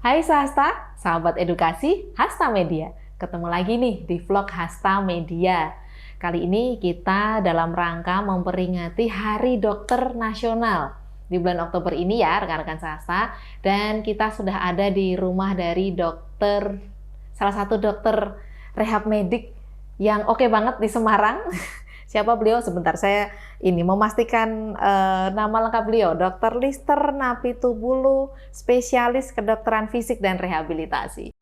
Hai Sahasta, sahabat edukasi Hasta Media. Ketemu lagi nih di vlog Hasta Media. Kali ini kita dalam rangka memperingati Hari Dokter Nasional di bulan Oktober ini ya rekan-rekan Sahasta. Dan kita sudah ada di rumah dari salah satu dokter rehab medik yang oke banget di Semarang. Siapa beliau? Sebentar, saya ini memastikan nama lengkap beliau, Dr. Lister Napitupulu, spesialis kedokteran fisik dan rehabilitasi.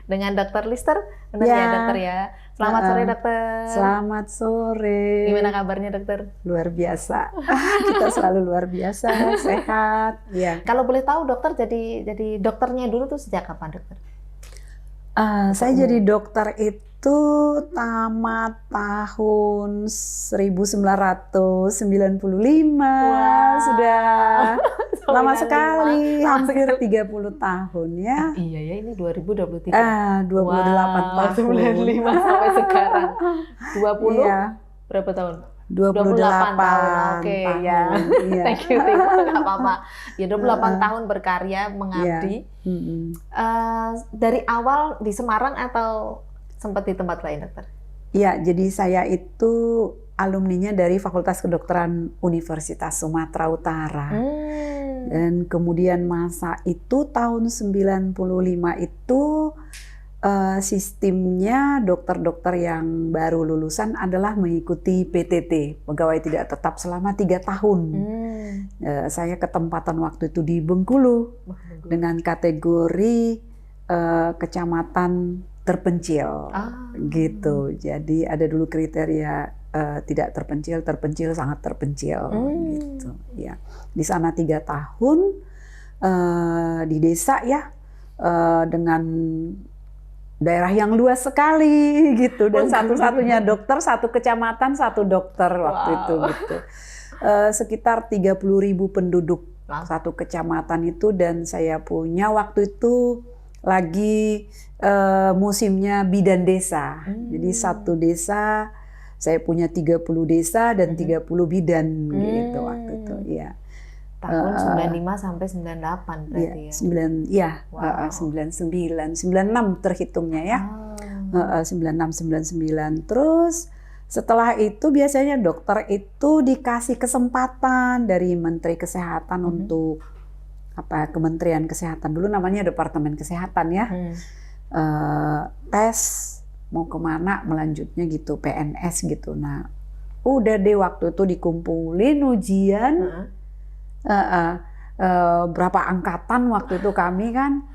Dengan Dr. Lister, benar ya dokter ya? Selamat sore dokter. Selamat sore. Gimana kabarnya dokter? Luar biasa. Kita selalu luar biasa, sehat. Ya. Kalau boleh tahu dokter jadi dokternya dulu tuh sejak kapan dokter? Saya jadi dokter itu tamat tahun 1995. Wow. Sudah lama sekali, hampir 30 tahun ya. Iya ya, ini 2023. 28 tahun. 95 sampai sekarang. 20 Iya. berapa tahun? 28 tahun. Oke, ya. Iya. Thank you, nggak apa-apa. Ya 28 tahun berkarya mengabdi. Dari awal di Semarang atau sempat di tempat lain, dokter? Iya, jadi saya itu alumninya dari Fakultas Kedokteran Universitas Sumatera Utara. Dan kemudian masa itu tahun 95 itu sistemnya dokter-dokter yang baru lulusan adalah mengikuti PTT, pegawai tidak tetap selama 3 tahun. Saya ketempatan waktu itu di Bengkulu dengan kategori kecamatan terpencil, gitu. Jadi ada dulu kriteria tidak terpencil, terpencil, sangat terpencil, gitu. Ya, di sana 3 tahun di desa ya, dengan daerah yang luas sekali gitu, dan satu-satunya dokter, satu kecamatan, satu dokter waktu itu gitu. Sekitar 30.000 penduduk satu kecamatan itu, dan saya punya waktu itu lagi musimnya bidan desa. Jadi satu desa saya punya 30 desa dan 30 bidan gitu waktu itu ya. Tahun 95 sampai 98 berarti ya. 99, 96 terhitungnya ya. 96, 99. Terus setelah itu biasanya dokter itu dikasih kesempatan dari Menteri Kesehatan untuk Kementerian Kesehatan, dulu namanya Departemen Kesehatan ya. Tes mau kemana melanjutnya gitu, PNS gitu. Nah, udah deh waktu itu dikumpulin ujian. Berapa angkatan waktu itu kami kan,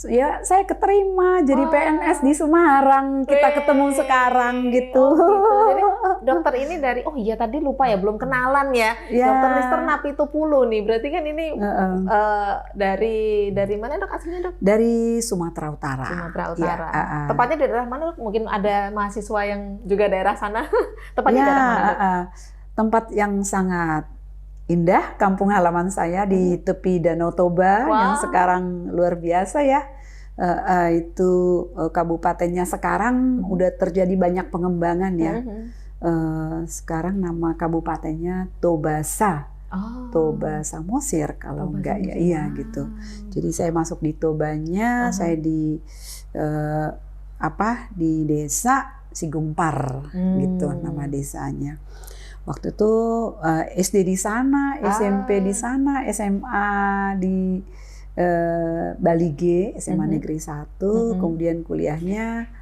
ya saya keterima jadi PNS di Semarang. Kita ketemu sekarang gitu. Jadi dokter ini dari, tadi lupa ya, belum kenalan ya. Dokter Lister Napitupulu nih, berarti kan ini dari mana dok aslinya dok? Dari Sumatera Utara. Sumatera Utara. Tepatnya di daerah mana dok? Mungkin ada mahasiswa yang juga daerah sana. Tepatnya daerah mana dok? Tempat yang sangat indah, kampung halaman saya di tepi Danau Toba yang sekarang luar biasa ya. Itu kabupatennya sekarang udah terjadi banyak pengembangan ya. Sekarang nama kabupatennya Tobasa. Toba Samosir kalau enggak ya, iya gitu. Jadi saya masuk di Tobanya, saya di desa Sigumpar gitu nama desanya. Waktu itu SD di sana, SMP di sana, SMA di Balige, SMA Negeri 1, kemudian kuliahnya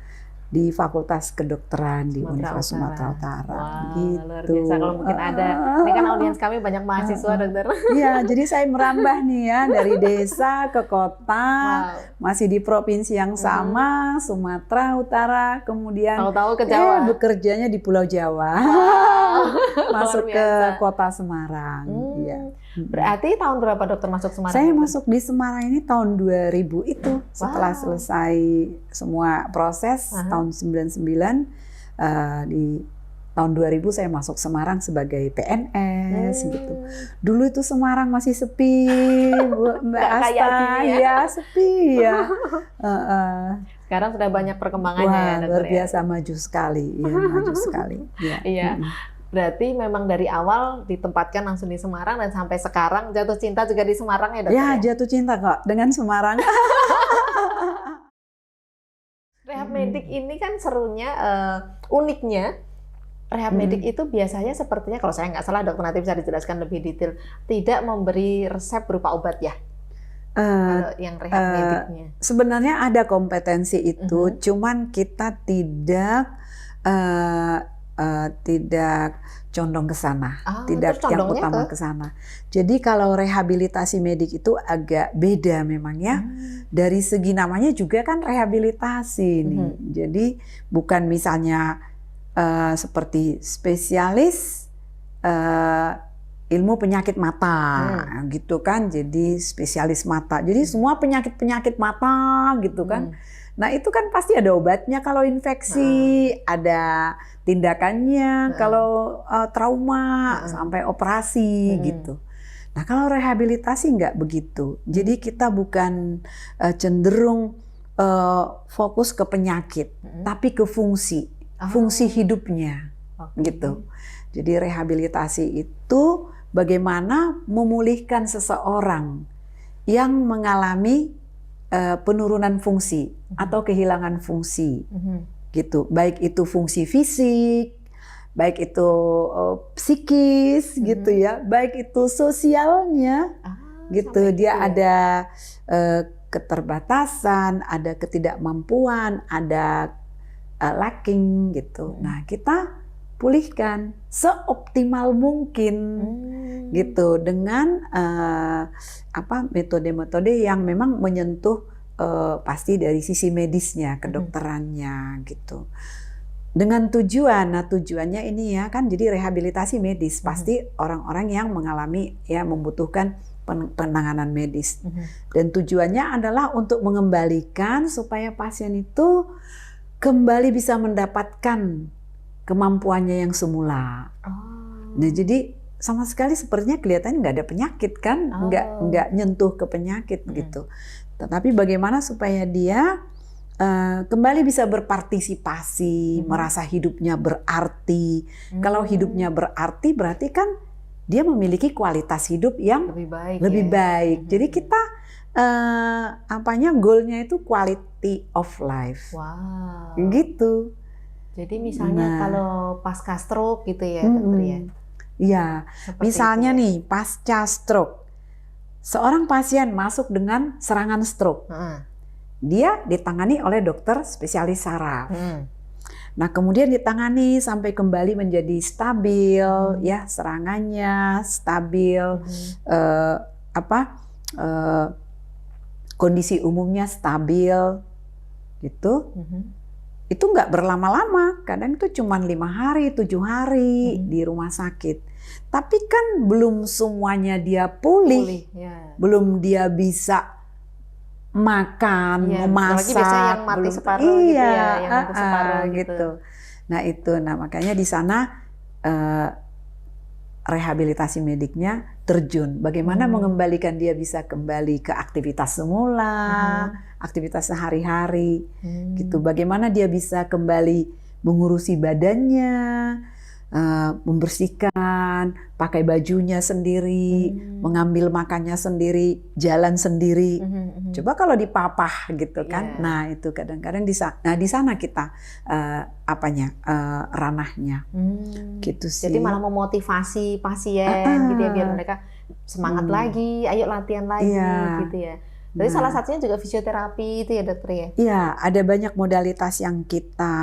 di Fakultas Kedokteran di Universitas Sumatera Utara. Gitu. Luar biasa, kalau mungkin ada, ini kan audiens kami banyak mahasiswa dokter. Iya, jadi saya merambah nih ya, dari desa ke kota, masih di provinsi yang sama, Sumatera Utara, kemudian tahu-tahu ke Jawa. Bekerjanya di Pulau Jawa, masuk ke kota Semarang. Iya. Berarti tahun berapa dokter masuk Semarang? Saya masuk di Semarang ini tahun 2000 itu, setelah selesai semua proses tahun 99, di tahun 2000 saya masuk Semarang sebagai PNS gitu. Dulu itu Semarang masih sepi, Mbak Asta, ya sepi ya. Sekarang sudah banyak perkembangannya Wah, ya, luar dokter ya. biasa maju sekali, ya maju sekali. Ya. Iya. Berarti memang dari awal ditempatkan langsung di Semarang dan sampai sekarang jatuh cinta juga di Semarang ya, dokter Ya, ya? jatuh cinta kok dengan Semarang. Rehab medik ini kan serunya, uniknya rehab medik itu biasanya sepertinya, kalau saya nggak salah, dokter nanti bisa dijelaskan lebih detail, tidak memberi resep berupa obat ya? Yang rehab mediknya. Sebenarnya ada kompetensi itu, cuman kita tidak condong ke sana, tidak yang utama ke sana. Jadi kalau rehabilitasi medik itu agak beda memang ya. Dari segi namanya juga kan rehabilitasi nih. Jadi bukan misalnya seperti spesialis ilmu penyakit mata gitu kan. Jadi spesialis mata. Jadi semua penyakit-penyakit mata gitu kan. Nah itu kan pasti ada obatnya kalau infeksi, ada tindakannya kalau trauma sampai operasi gitu. Nah kalau rehabilitasi nggak begitu. Jadi kita bukan cenderung fokus ke penyakit, tapi ke fungsi hidupnya gitu. Jadi rehabilitasi itu bagaimana memulihkan seseorang yang mengalami penurunan fungsi atau kehilangan fungsi gitu, baik itu fungsi fisik, baik itu psikis gitu ya, baik itu sosialnya gitu, dia ada keterbatasan, ada ketidakmampuan, ada lacking gitu. Nah kita pulihkan seoptimal mungkin gitu dengan metode-metode yang memang menyentuh pasti dari sisi medisnya, kedokterannya gitu. Dengan tujuannya ini ya kan, jadi rehabilitasi medis pasti orang-orang yang mengalami ya membutuhkan penanganan medis. Dan tujuannya adalah untuk mengembalikan supaya pasien itu kembali bisa mendapatkan kemampuannya yang semula. Nah jadi sama sekali sepertinya kelihatannya nggak ada penyakit kan, nggak nyentuh ke penyakit gitu. Tetapi bagaimana supaya dia kembali bisa berpartisipasi, merasa hidupnya berarti. Kalau hidupnya berarti berarti kan dia memiliki kualitas hidup yang lebih baik. Jadi kita goalnya itu quality of life. Wow. Gitu. Jadi misalnya kalau pasca stroke gitu ya, dokter ya? Iya, misalnya nih pasca stroke, seorang pasien masuk dengan serangan stroke, dia ditangani oleh dokter spesialis saraf. Nah kemudian ditangani sampai kembali menjadi stabil, ya serangannya stabil, kondisi umumnya stabil, gitu. Itu nggak berlama-lama, kadang itu cuma 5 hari, 7 hari di rumah sakit. Tapi kan belum semuanya dia pulih. Belum dia bisa makan, memasak. Biasanya yang mati separuh gitu ya, yang lumpuh separuh gitu. Nah makanya di sana rehabilitasi mediknya terjun. Bagaimana mengembalikan dia bisa kembali ke aktivitas semula, aktivitas sehari-hari, gitu. Bagaimana dia bisa kembali mengurusi badannya, membersihkan, pakai bajunya sendiri, mengambil makannya sendiri, jalan sendiri. Coba kalau dipapah gitu kan. Nah, itu kadang-kadang di sana kita ranahnya. Gitu sih. Jadi malah memotivasi pasien gitu ya, biar mereka semangat lagi, ayo latihan lagi gitu ya. Jadi salah satunya juga fisioterapi itu ya, dokter ya? Iya, ada banyak modalitas yang kita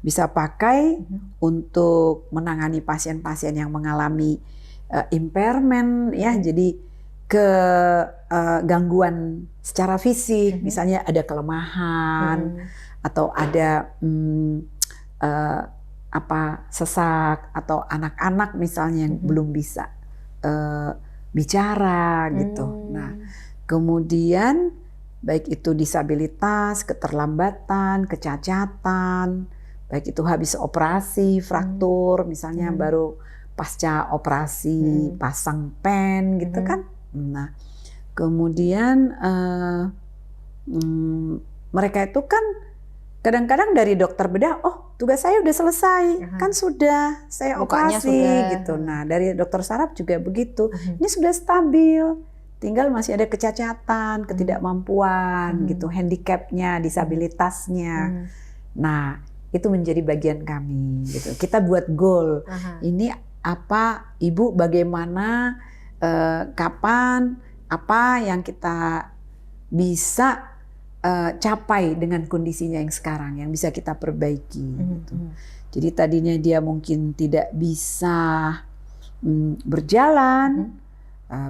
bisa pakai untuk menangani pasien-pasien yang mengalami impairment ya, jadi gangguan secara fisik, misalnya ada kelemahan atau ada sesak, atau anak-anak misalnya yang belum bisa bicara gitu. Nah, kemudian baik itu disabilitas, keterlambatan, kecacatan, baik itu habis operasi, fraktur, misalnya baru pasca operasi pasang pen gitu kan. Nah, kemudian mereka itu kan kadang-kadang dari dokter bedah, oh tugas saya udah selesai, kan sudah saya Lukanya operasi sudah. gitu. Nah dari dokter saraf juga begitu, ini sudah stabil, tinggal masih ada kecacatan, ketidakmampuan gitu, handicapnya, disabilitasnya. Nah itu menjadi bagian kami gitu. Kita buat goal, ini apa Ibu, bagaimana, kapan, apa yang kita bisa capai dengan kondisinya yang sekarang, yang bisa kita perbaiki. Gitu. Jadi tadinya dia mungkin tidak bisa berjalan,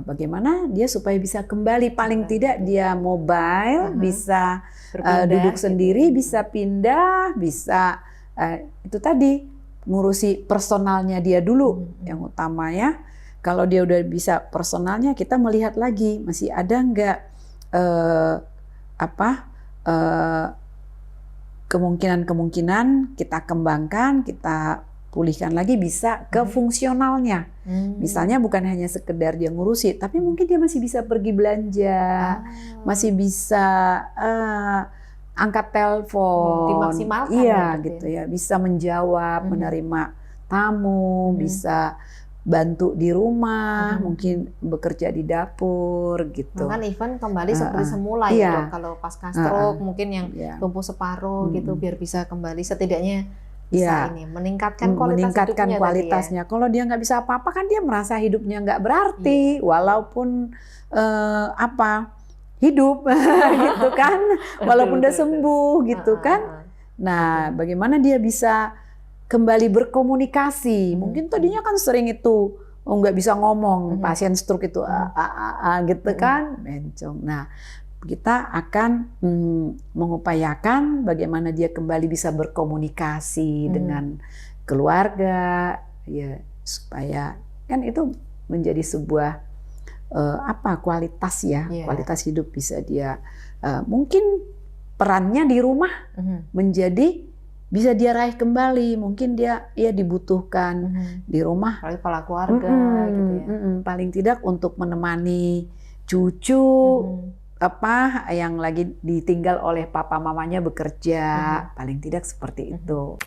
bagaimana dia supaya bisa kembali, paling tidak dia mobile, bisa duduk sendiri, bisa pindah, bisa itu tadi ngurusi personalnya dia dulu yang utama ya. Kalau dia udah bisa personalnya, kita melihat lagi masih ada nggak kemungkinan kita kembangkan, kita pulihkan lagi, bisa ke fungsionalnya. Misalnya bukan hanya sekedar dia ngurusi, tapi mungkin dia masih bisa pergi belanja, masih bisa angkat telepon, dimaksimalkan iya gitu ya, bisa menjawab, menerima tamu, bisa bantu di rumah, mungkin bekerja di dapur gitu. Bahkan even kembali seperti semula ya Dok, kalau pasca stroke mungkin yang tumbuh separuh gitu, biar bisa kembali setidaknya bisa ini meningkatkan kualitasnya. Kalau dia nggak bisa apa-apa kan dia merasa hidupnya nggak berarti, walaupun hidup gitu kan, walaupun udah sembuh gitu kan. Nah, bagaimana dia bisa kembali berkomunikasi? Mungkin tadinya kan sering itu nggak bisa ngomong, pasien stroke itu gitu kan, bencong. Nah, kita akan mengupayakan bagaimana dia kembali bisa berkomunikasi dengan keluarga, ya supaya kan itu menjadi sebuah kualitas ya, kualitas hidup bisa dia mungkin perannya di rumah menjadi bisa dia raih kembali, mungkin dia dibutuhkan di rumah, kepala keluarga gitu ya. Paling tidak untuk menemani cucu yang lagi ditinggal oleh papa mamanya bekerja, paling tidak seperti itu.